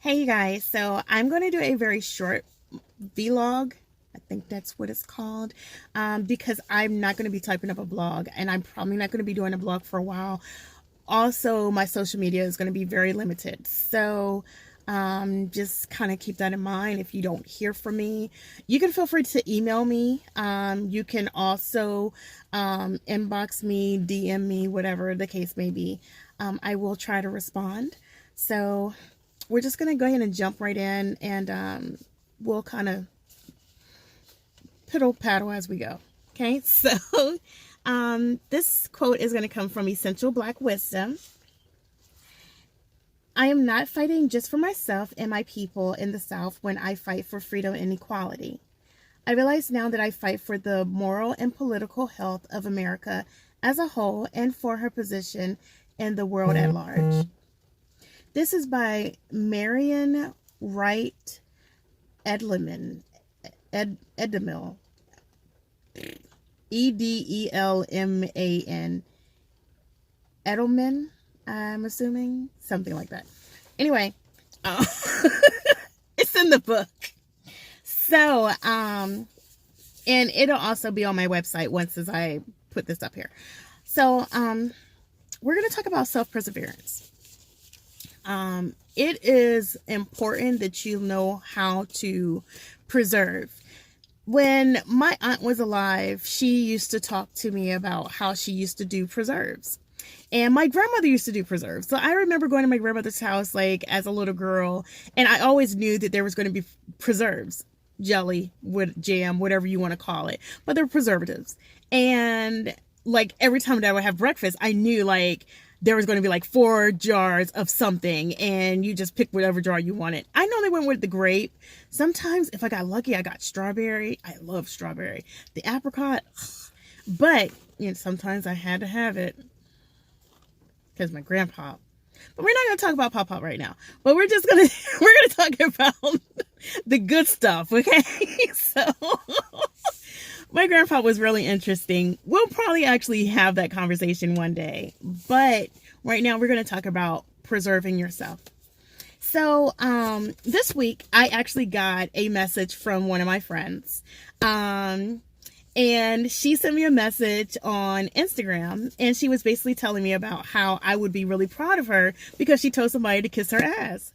Hey you guys, so I'm going to do a very short vlog. I think that's what it's called, because I'm not going to be typing up a blog, and I'm probably not going to be doing a blog for a while. Also, my social media is going to be very limited, so just kind of keep that in mind. If you don't hear from me, you can feel free to email me. You can also inbox me, DM me, whatever the case may be. I will try to respond. So we're just going to go ahead and jump right in, and we'll kind of piddle paddle as we go. Okay, so this quote is going to come from Essential Black Wisdom. I am not fighting just for myself and my people in the South when I fight for freedom and equality. I realize now that I fight for the moral and political health of America as a whole and for her position in the world at large. This is by Marian Wright Edelman. Edelman. Edelman. Edelman, I'm assuming. Something like that. Anyway, it's in the book. So, and it'll also be on my website once as I put this up here. So, we're going to talk about self-perseverance. It is important that you know how to preserve. When my aunt was alive, she used to talk to me about how she used to do preserves. And my grandmother used to do preserves. So I remember going to my grandmother's house like as a little girl, and I always knew that there was going to be preserves, jelly, with jam, whatever you want to call it, but they're preservatives. And like every time that I would have breakfast, I knew like there was going to be like 4 jars of something, and you just pick whatever jar you wanted. I know they went with the grape. Sometimes if I got lucky, I got strawberry. I love strawberry. The apricot, but you know, sometimes I had to have it because my grandpa. But we're not going to talk about Pop Pop right now. But we're just going to talk about the good stuff, okay? So my grandpa was really interesting. We'll probably actually have that conversation one day. But right now we're going to talk about preserving yourself. So this week I actually got a message from one of my friends. And she sent me a message on Instagram, and she was basically telling me about how I would be really proud of her because she told somebody to kiss her ass.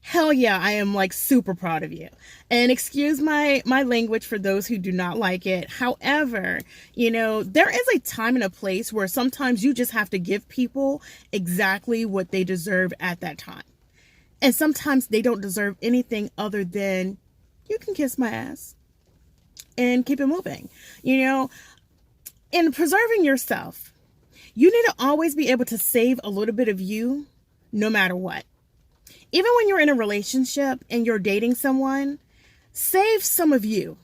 Hell yeah, I am like super proud of you. And excuse my language for those who do not like it. However, you know, there is a time and a place where sometimes you just have to give people exactly what they deserve at that time. And sometimes they don't deserve anything other than, you can kiss my ass and keep it moving. You know, in preserving yourself, you need to always be able to save a little bit of you no matter what. Even when you're in a relationship and you're dating someone, save some of you.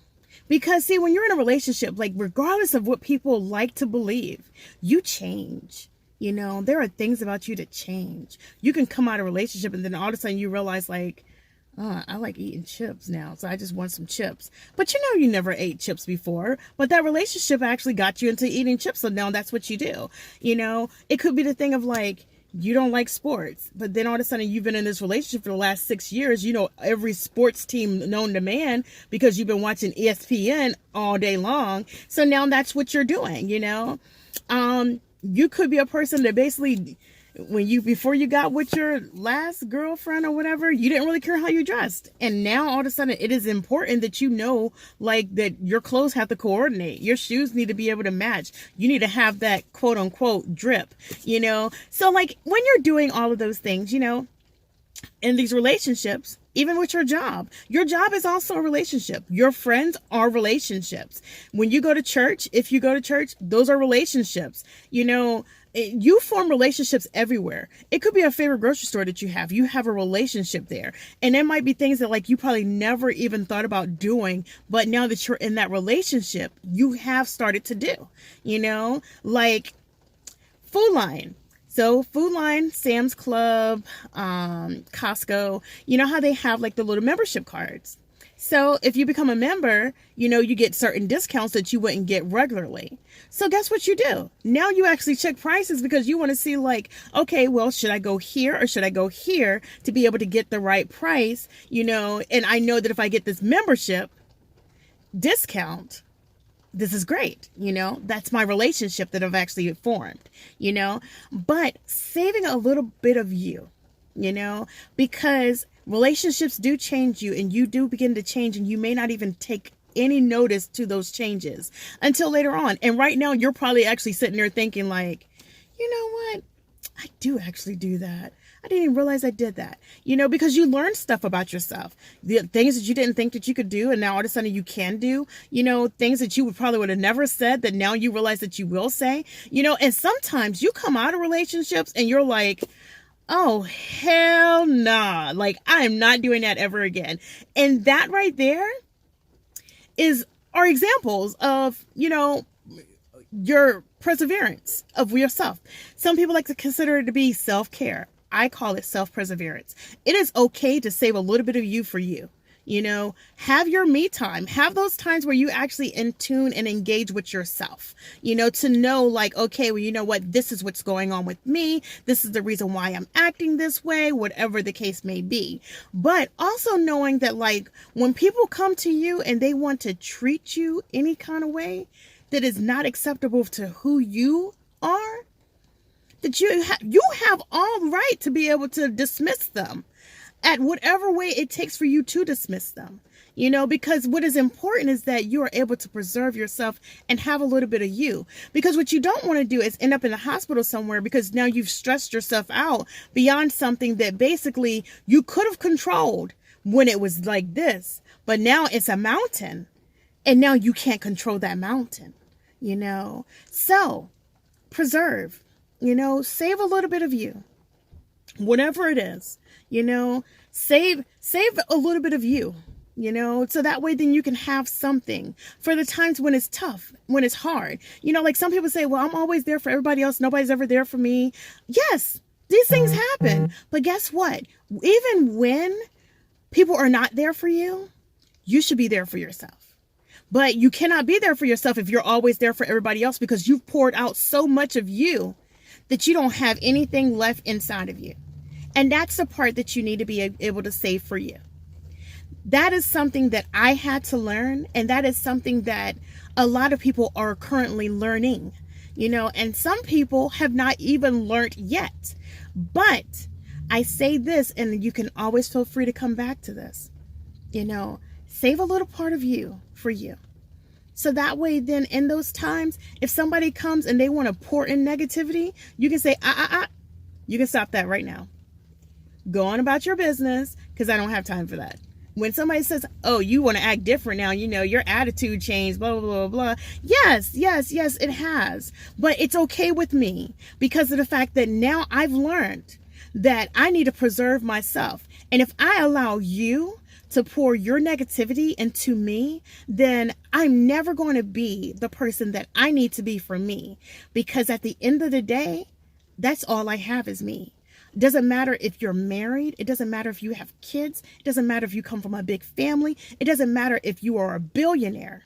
Because see, when you're in a relationship, like regardless of what people like to believe, you change. You know, there are things about you that change. You can come out of a relationship and then all of a sudden you realize like, oh, I like eating chips now, so I just want some chips. But you know, you never ate chips before, but that relationship actually got you into eating chips, so now that's what you do. You know, it could be the thing of like, you don't like sports, but then all of a sudden you've been in this relationship for the last 6 years. You know every sports team known to man because you've been watching ESPN all day long. So now that's what you're doing, you know. You could be a person that basically, before you got with your last girlfriend or whatever, you didn't really care how you dressed. And now all of a sudden it is important that you know, like, that your clothes have to coordinate. Your shoes need to be able to match. You need to have that quote unquote drip, you know? So like when you're doing all of those things, you know, in these relationships, even with your job is also a relationship. Your friends are relationships. When you go to church, if you go to church, those are relationships. You know, you form relationships everywhere. It could be a favorite grocery store that you have. You have a relationship there. And there might be things that like you probably never even thought about doing, but now that you're in that relationship, you have started to do, you know, like Food Line. So Food Line, Sam's Club, Costco, you know how they have like the little membership cards. So if you become a member, you get certain discounts that you wouldn't get regularly. So guess what you do? Now you actually check prices because you want to see like, okay, well, should I go here or should I go here to be able to get the right price? And I know that if I get this membership discount, this is great. That's my relationship that I've actually formed, but saving a little bit of you, because relationships do change you and you do begin to change, and you may not even take any notice to those changes until later on. And right now you're probably actually sitting there thinking like, you know what? I do actually do that. I didn't even realize I did that, because you learn stuff about yourself, the things that you didn't think that you could do. And now all of a sudden you can do, things that you would have never said that now you realize that you will say, and sometimes you come out of relationships and you're like, oh, hell nah. Like, I am not doing that ever again. And that right there are examples of, your perseverance of yourself. Some people like to consider it to be self-care. I call it self-perseverance. It is okay to save a little bit of you for you. Have your me time, have those times where you actually in tune and engage with yourself, to know like, okay, well, you know what, this is what's going on with me. This is the reason why I'm acting this way, whatever the case may be. But also knowing that like when people come to you and they want to treat you any kind of way that is not acceptable to who you are, that you have all right to be able to dismiss them at whatever way it takes for you to dismiss them, because what is important is that you are able to preserve yourself and have a little bit of you, because what you don't want to do is end up in a hospital somewhere because now you've stressed yourself out beyond something that basically you could have controlled when it was like this, but now it's a mountain and now you can't control that mountain, so preserve, save a little bit of you, whatever it is, save a little bit of you, so that way then you can have something for the times when it's tough, when it's hard. Like some people say, well, I'm always there for everybody else. Nobody's ever there for me. Yes, these things happen. But guess what? Even when people are not there for you, you should be there for yourself. But you cannot be there for yourself if you're always there for everybody else, because you've poured out so much of you that you don't have anything left inside of you. And that's the part that you need to be able to save for you. That is something that I had to learn. And that is something that a lot of people are currently learning, and some people have not even learned yet. But I say this, and you can always feel free to come back to this, save a little part of you for you. So that way then in those times, if somebody comes and they want to pour in negativity, you can say, you can stop that right now. Go on about your business, because I don't have time for that. When somebody says, oh, you want to act different now, your attitude changed, blah, blah, blah, blah. Yes, it has. But it's okay with me because of the fact that now I've learned that I need to preserve myself. And if I allow you to pour your negativity into me, then I'm never going to be the person that I need to be for me. Because at the end of the day, that's all I have is me. It doesn't matter if you're married. It doesn't matter if you have kids. It doesn't matter if you come from a big family. It doesn't matter if you are a billionaire.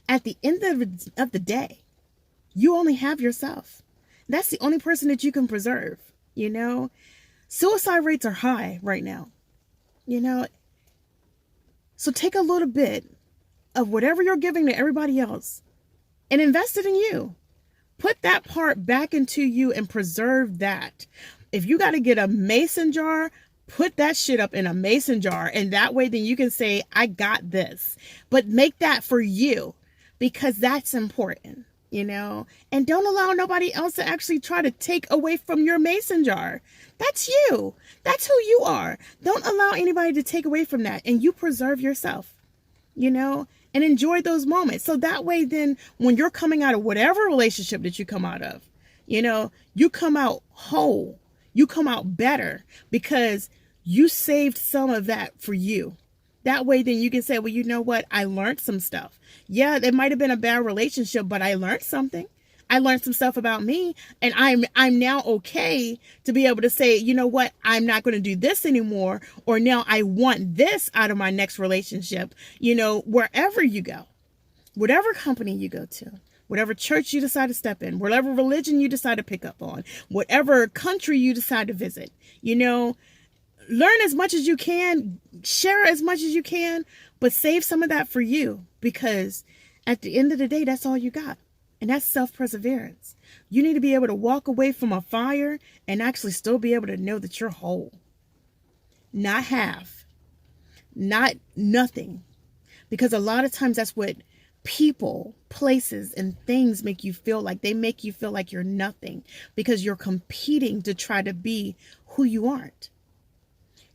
At the end of the day, you only have yourself. That's the only person that you can preserve. Suicide rates are high right now. So take a little bit of whatever you're giving to everybody else and invest it in you. Put that part back into you and preserve that. If you got to get a mason jar, put that shit up in a mason jar. And that way then you can say, I got this. But make that for you, because that's important, and don't allow nobody else to actually try to take away from your mason jar. That's you. That's who you are. Don't allow anybody to take away from that. And you preserve yourself, and enjoy those moments. So that way, then when you're coming out of whatever relationship that you come out of, you come out whole, you come out better because you saved some of that for you. That way, then you can say, well, you know what? I learned some stuff. Yeah, it might have been a bad relationship, but I learned something. I learned some stuff about me, and I'm now okay to be able to say, you know what, I'm not going to do this anymore, or now I want this out of my next relationship. You know, wherever you go, whatever company you go to, whatever church you decide to step in, whatever religion you decide to pick up on, whatever country you decide to visit, you know, learn as much as you can, share as much as you can, but save some of that for you, because at the end of the day, that's all you got. And that's self-perseverance. You need to be able to walk away from a fire and actually still be able to know that you're whole. Not half. Not nothing. Because a lot of times that's what people, places, and things make you feel like. They make you feel like you're nothing because you're competing to try to be who you aren't.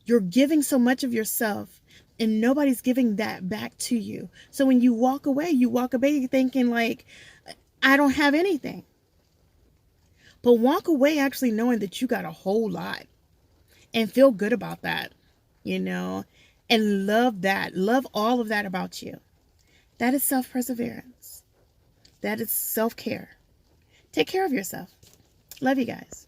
You're giving so much of yourself and nobody's giving that back to you. So when you walk away thinking like, I don't have anything. But walk away actually knowing that you got a whole lot and feel good about that, you know, and love that. Love all of that about you. That is self-perseverance. That is self-care. Take care of yourself. Love you guys.